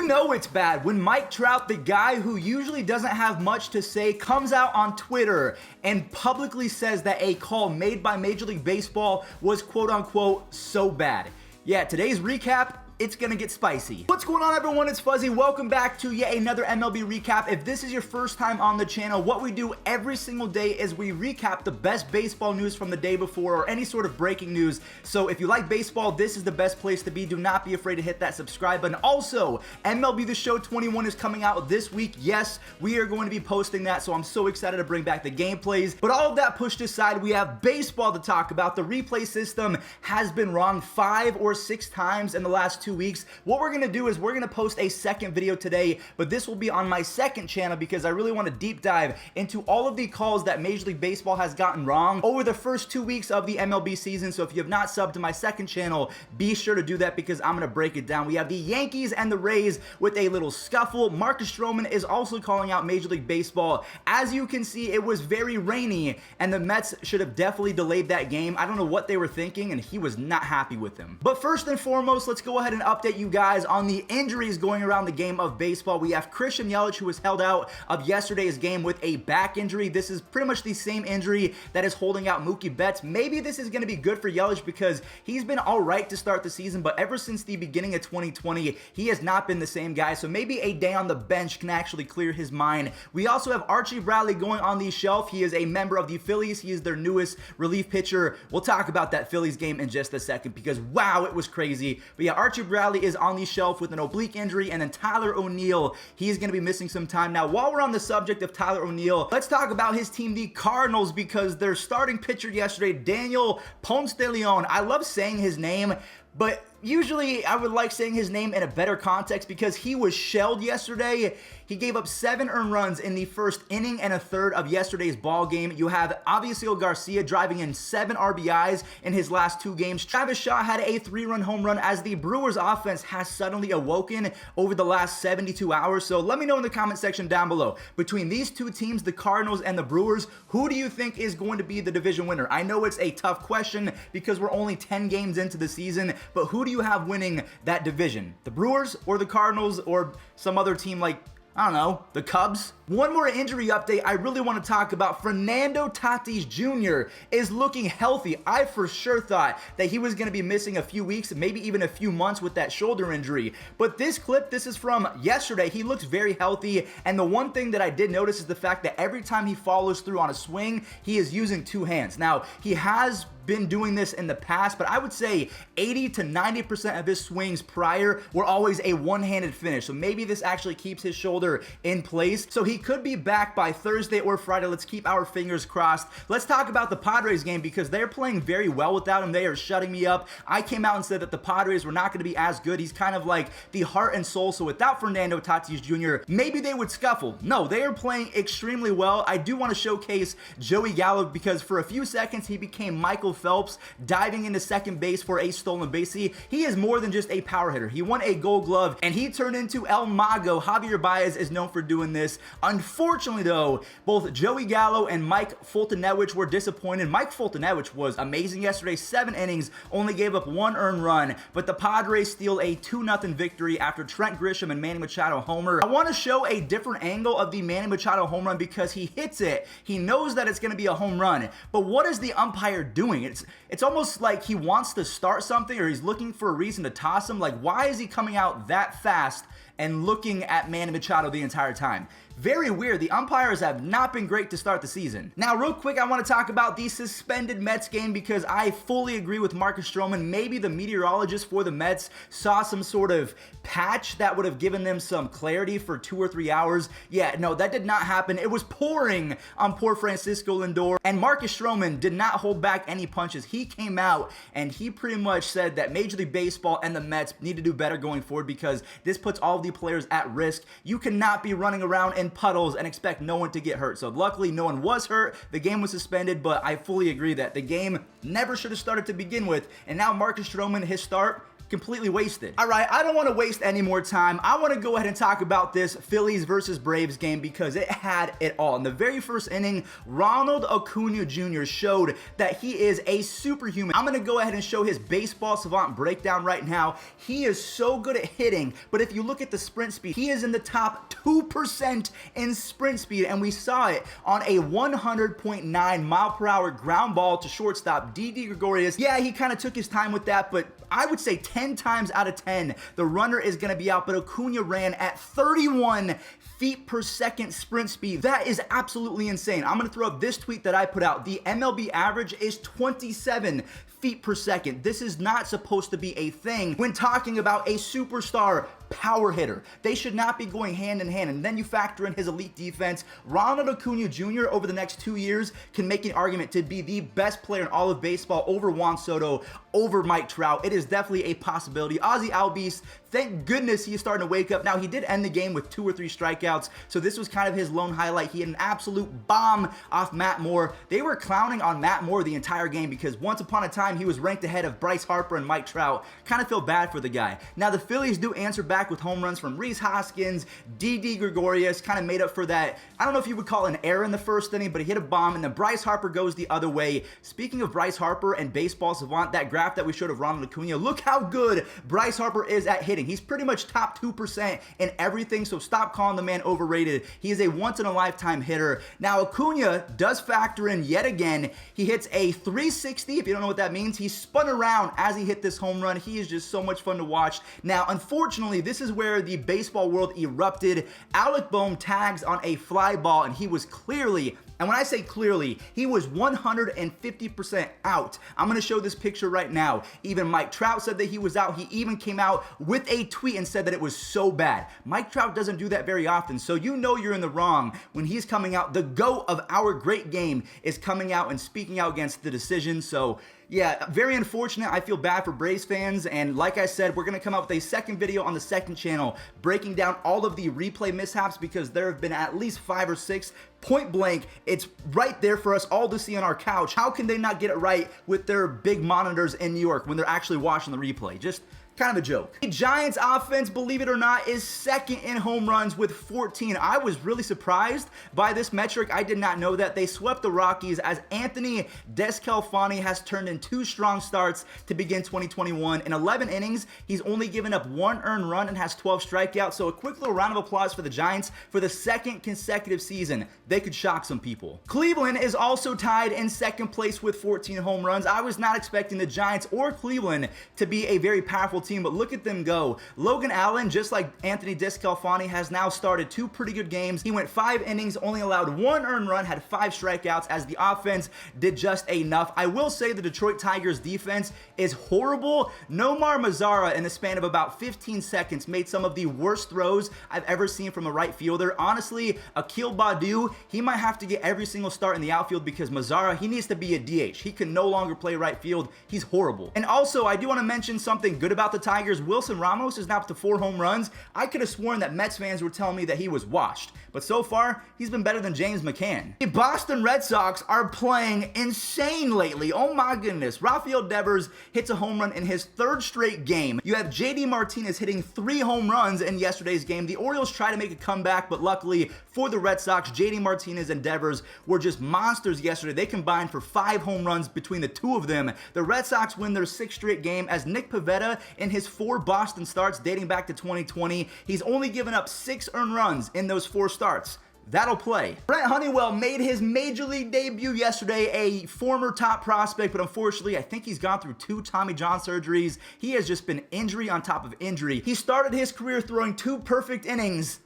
You know it's bad when Mike Trout, the guy who usually doesn't have much to say, comes out on Twitter and publicly says that a call made by Major League Baseball was quote-unquote so bad. Yeah, today's recap, it's gonna get spicy. What's going on, everyone? It's Fuzzy. Welcome back to yet another MLB recap. If this is your first time on the channel, what we do every single day is we recap the best baseball news from the day before or any sort of breaking news. So if you like baseball, this is the best place to be. Do not be afraid to hit that subscribe button. Also, MLB The Show 21 is coming out this week. Yes, we are going to be posting that, so I'm so excited to bring back the gameplays. But all of that pushed aside, we have baseball to talk about. The replay system has been wrong 5 or 6 times in the last 2 weeks. What we're gonna do is we're gonna post a second video today, but this will be on my second channel because I really want to deep dive into all of the calls that Major League Baseball has gotten wrong over the first 2 weeks of the MLB season. So if you have not subbed to my second channel, be sure to do that because I'm gonna break it down. We have the Yankees and the Rays with a little scuffle. Marcus Stroman is also calling out Major League Baseball. As you can see, it was very rainy and the Mets should have definitely delayed that game. I don't know what they were thinking and he was not happy with them. But first and foremost, let's go ahead and update you guys on the injuries going around the game of baseball. We have Christian Yelich, who was held out of yesterday's game with a back injury. This is pretty much the same injury that is holding out Mookie Betts. Maybe this is going to be good for Yelich because he's been all right to start the season, but ever since the beginning of 2020, he has not been the same guy. So maybe a day on the bench can actually clear his mind. We also have Archie Bradley going on the shelf. He is a member of the Phillies. He is their newest relief pitcher. We'll talk about that Phillies game in just a second because wow, it was crazy. But yeah, Archie Bradley is on the shelf with an oblique injury, and then Tyler O'Neill, he's going to be missing some time. Now, while we're on the subject of Tyler O'Neill, let's talk about his team, the Cardinals, because their starting pitcher yesterday, Daniel Ponce de Leon, I love saying his name, but usually I would like saying his name in a better context because he was shelled yesterday. He gave up 7 earned runs in the first inning and a third of yesterday's ball game. You have Avisail Garcia driving in 7 RBIs in his last 2 games. Travis Shaw had a 3-run home run as the Brewers offense has suddenly awoken over the last 72 hours. So let me know in the comment section down below. Between these 2 teams, the Cardinals and the Brewers, who do you think is going to be the division winner? I know it's a tough question because we're only 10 games into the season, but who do you have winning that division? The Brewers or the Cardinals or some other team like, I don't know, the Cubs? One more injury update I really want to talk about. Fernando Tatis Jr. is looking healthy. I for sure thought that he was going to be missing a few weeks, maybe even a few months with that shoulder injury. But this clip, this is from yesterday. He looks very healthy. And the one thing that I did notice is the fact that every time he follows through on a swing, he is using 2 hands. Now, he has been doing this in the past, but I would say 80 to 90% of his swings prior were always a one-handed finish. So maybe this actually keeps his shoulder in place. So he could be back by Thursday or Friday. Let's keep our fingers crossed. Let's talk about the Padres game because they're playing very well without him. They are shutting me up. I came out and said that the Padres were not going to be as good. He's kind of like the heart and soul. So without Fernando Tatis Jr., maybe they would scuffle. No, they are playing extremely well. I do want to showcase Joey Gallo because for a few seconds he became Michael Phelps diving into second base for a stolen base. He is more than just a power hitter. He won a Gold Glove and he turned into El Mago. Javier Baez is known for doing this. Unfortunately though, both Joey Gallo and Mike Foltynewicz were disappointed. Mike Foltynewicz was amazing yesterday, 7 innings, only gave up 1 earned run, but the Padres steal a 2-0 victory after Trent Grisham and Manny Machado homer. I want to show a different angle of the Manny Machado home run because he hits it. He knows that it's going to be a home run, but what is the umpire doing? It's almost like he wants to start something or he's looking for a reason to toss him. Like, why is he coming out that fast and looking at Manny Machado the entire time? Very weird. The umpires have not been great to start the season. Now, real quick, I want to talk about the suspended Mets game because I fully agree with Marcus Stroman. Maybe the meteorologist for the Mets saw some sort of patch that would have given them some clarity for 2 or 3 hours. Yeah, no, that did not happen. It was pouring on poor Francisco Lindor, and Marcus Stroman did not hold back any punches. He came out and he pretty much said that Major League Baseball and the Mets need to do better going forward because this puts all of the players at risk. You cannot be running around in puddles and expect no one to get hurt. So luckily no one was hurt. The game was suspended, but I fully agree that the game never should have started to begin with. And now Marcus Stroman, his start, completely wasted. All right, I don't want to waste any more time. I want to go ahead and talk about this Phillies versus Braves game because it had it all. In the very first inning, Ronald Acuna Jr. showed that he is a superhuman. I'm going to go ahead and show his baseball savant breakdown right now. He is so good at hitting, but if you look at the sprint speed, he is in the top 2% in sprint speed, and we saw it on a 100.9 mile per hour ground ball to shortstop Didi Gregorius. Yeah, he kind of took his time with that, but I would say 10 times out of 10, the runner is going to be out, but Acuna ran at 31 feet per second sprint speed. That is absolutely insane. I'm going to throw up this tweet that I put out. The MLB average is 27 feet per second. This is not supposed to be a thing when talking about a superstar power hitter. They should not be going hand in hand. And then you factor in his elite defense. Ronald Acuna Jr. over the next 2 years can make an argument to be the best player in all of baseball over Juan Soto, over Mike Trout. It is definitely a possibility. Ozzie Albies, thank goodness he is starting to wake up. Now, he did end the game with 2 or 3 strikeouts, so this was kind of his lone highlight. He had an absolute bomb off Matt Moore. They were clowning on Matt Moore the entire game because once upon a time, he was ranked ahead of Bryce Harper and Mike Trout. Kind of feel bad for the guy. Now, the Phillies do answer back with home runs from Rhys Hoskins, Didi Gregorius, kind of made up for that. I don't know if you would call it an error in the first inning, but he hit a bomb, and then Bryce Harper goes the other way. Speaking of Bryce Harper and baseball savant, that graph that we showed of Ronald Acuna, look how good Bryce Harper is at hitting. He's pretty much top 2% in everything, so stop calling the man overrated. He is a once-in-a-lifetime hitter. Now, Acuna does factor in yet again. He hits a 360. If you don't know what that means, he spun around as he hit this home run. He is just so much fun to watch. Now, unfortunately, this is where the baseball world erupted. Alec Bohm tags on a fly ball, and he was clearly, and when I say clearly, he was 150% out. I'm going to show this picture right now. Even Mike Trout said that he was out. He even came out with a tweet and said that it was so bad. Mike Trout doesn't do that very often, so you know you're in the wrong when he's coming out. The GOAT of our great game is coming out and speaking out against the decision. So yeah, very unfortunate. I feel bad for Braves fans, and like I said, we're going to come out with a second video on the second channel breaking down all of the replay mishaps because there have been at least 5 or 6 point blank. It's right there for us all to see on our couch. How can they not get it right with their big monitors in New York when they're actually watching the replay? Just kind of a joke. The Giants offense, believe it or not, is second in home runs with 14. I was really surprised by this metric. I did not know that. They swept the Rockies as Anthony Descalfani has turned in 2 strong starts to begin 2021. In 11 innings, he's only given up 1 earned run and has 12 strikeouts. So a quick little round of applause for the Giants for the second consecutive season. They could shock some people. Cleveland is also tied in second place with 14 home runs. I was not expecting the Giants or Cleveland to be a very powerful team, but look at them go. Logan Allen, just like Anthony Descalfani, has now started 2 pretty good games. He went 5 innings, only allowed 1 earned run, had 5 strikeouts as the offense did just enough. I will say the Detroit Tigers defense is horrible. Nomar Mazara, in the span of about 15 seconds, made some of the worst throws I've ever seen from a right fielder. Honestly, Akil Baddoo, he might have to get every single start in the outfield because Mazara, he needs to be a DH. He can no longer play right field. He's horrible. And also, I do want to mention something good about the Tigers. Wilson Ramos is now up to 4 home runs. I could have sworn that Mets fans were telling me that he was washed, but so far, he's been better than James McCann. The Boston Red Sox are playing insane lately. Oh my goodness. Rafael Devers hits a home run in his 3rd straight game. You have JD Martinez hitting 3 home runs in yesterday's game. The Orioles try to make a comeback, but luckily for the Red Sox, JD Martinez and Devers were just monsters yesterday. They combined for 5 home runs between the 2 of them. The Red Sox win their 6th straight game as Nick Pivetta, in his 4 Boston starts dating back to 2020, he's only given up 6 earned runs in those 4 starts. That'll play. Brent Honeywell made his major league debut yesterday, a former top prospect, but unfortunately, I think he's gone through 2 Tommy John surgeries. He has just been injury on top of injury. He started his career throwing 2 perfect innings,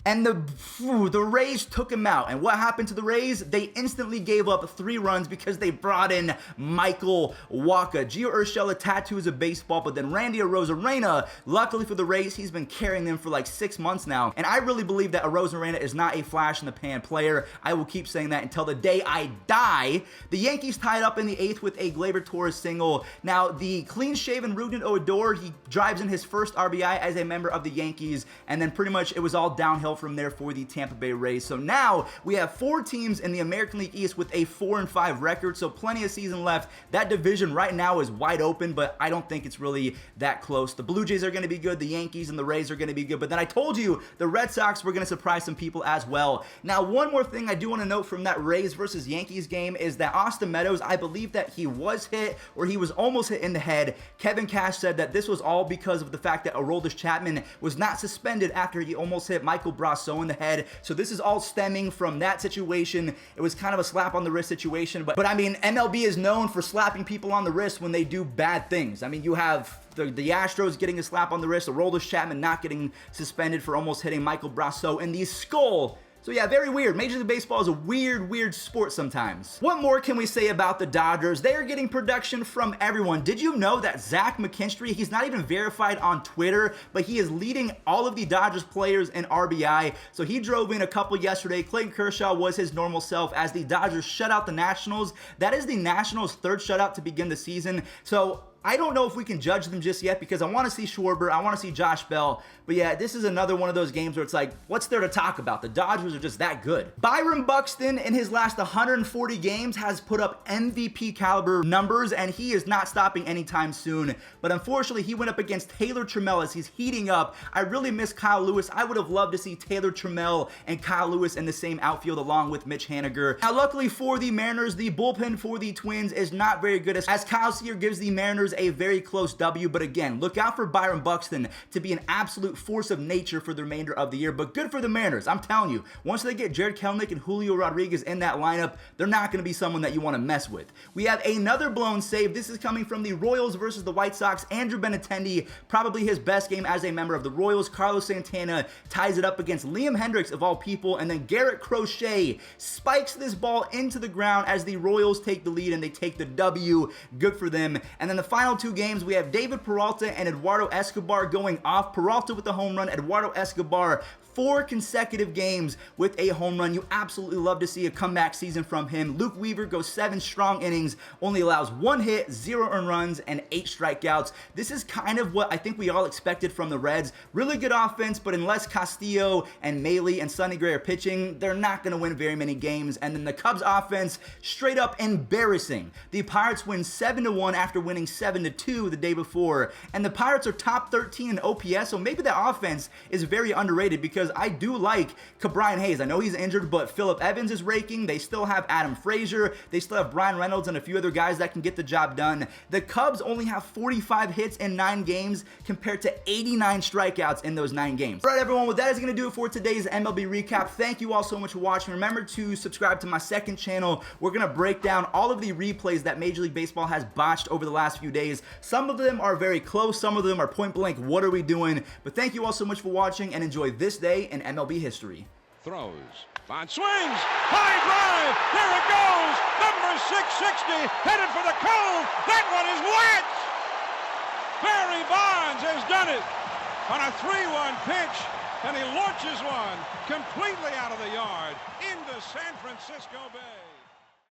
and the Rays took him out. And what happened to the Rays? They instantly gave up 3 runs because they brought in Michael Wacha. Gio Urshela tattoos of baseball, but then Randy Arozarena, luckily for the Rays, he's been carrying them for like 6 months now. And I really believe that Arozarena is not a flash-in-the-pan player. I will keep saying that until the day I die. The Yankees tied up in the 8th with a Gleyber Torres single. Now, the clean-shaven Rougned Odor, he drives in his first RBI as a member of the Yankees, and then pretty much it was all downhill from there for the Tampa Bay Rays. So now we have 4 teams in the American League East with a 4-5 record, so plenty of season left. That division right now is wide open, but I don't think it's really that close. The Blue Jays are going to be good, the Yankees and the Rays are going to be good, but then I told you the Red Sox were going to surprise some people as well. Now, one more thing I do want to note from that Rays versus Yankees game is that Austin Meadows, I believe that he was hit or he was almost hit in the head. Kevin Cash said that this was all because of the fact that Aroldis Chapman was not suspended after he almost hit Michael Brasso in the head. So this is all stemming from that situation. It was kind of a slap on the wrist situation, but I mean, MLB is known for slapping people on the wrist when they do bad things. I mean, you have the Astros getting a slap on the wrist, Aroldis Chapman not getting suspended for almost hitting Michael Brasso in the skull. So yeah, very weird. Major League Baseball is a weird sport sometimes. What more can we say about the Dodgers? They are getting production from everyone. Did you know that Zach McKinstry, he's not even verified on Twitter, but he is leading all of the Dodgers players in RBI. So he drove in a couple yesterday. Clayton Kershaw was his normal self as the Dodgers shut out the Nationals. That is the Nationals' 3rd shutout to begin the season. So I don't know if we can judge them just yet because I want to see Schwarber, I want to see Josh Bell, but yeah, this is another one of those games where it's like, what's there to talk about? The Dodgers are just that good. Byron Buxton in his last 140 games has put up MVP caliber numbers and he is not stopping anytime soon, but unfortunately he went up against Taylor Trammell as he's heating up. I really miss Kyle Lewis. I would have loved to see Taylor Trammell and Kyle Lewis in the same outfield along with Mitch Haniger. Now luckily for the Mariners, the bullpen for the Twins is not very good as Kyle Sear gives the Mariners a very close W, but again, look out for Byron Buxton to be an absolute force of nature for the remainder of the year, but good for the Mariners. I'm telling you, once they get Jared Kelenic and Julio Rodriguez in that lineup, they're not going to be someone that you want to mess with. We have another blown save. This is coming from the Royals versus the White Sox. Andrew Benintendi, probably his best game as a member of the Royals. Carlos Santana ties it up against Liam Hendricks of all people, and then Garrett Crochet spikes this ball into the ground as the Royals take the lead and they take the W. Good for them. And then the final 2 games, we have David Peralta and Eduardo Escobar going off. Peralta with the home run, Eduardo Escobar 4 consecutive games with a home run. You absolutely love to see a comeback season from him. Luke Weaver goes 7 strong innings, only allows 1 hit, 0 earned runs, and 8 strikeouts. This is kind of what I think we all expected from the Reds. Really good offense, but unless Castillo and Maley and Sonny Gray are pitching, they're not going to win very many games. And then the Cubs offense, straight up embarrassing. The Pirates win 7-1 after winning 7-2 the day before. And the Pirates are top 13 in OPS, so maybe that offense is very underrated because I do like Ke'Bryan Hayes. I know he's injured, but Phillip Evans is raking. They still have Adam Frazier. They still have Brian Reynolds and a few other guys that can get the job done. The Cubs only have 45 hits in 9 games compared to 89 strikeouts in those 9 games. All right, everyone, well, that is going to do it for today's MLB recap. Thank you all so much for watching. Remember to subscribe to my second channel. We're going to break down all of the replays that Major League Baseball has botched over the last few days. Some of them are very close. Some of them are point blank. What are we doing? But thank you all so much for watching and enjoy this day in MLB history. Throws. Bond swings. High drive. There it goes. Number 660 headed for the cove. That one is wet. Barry Bonds has done it on a 3-1 pitch, and he launches one completely out of the yard into San Francisco Bay.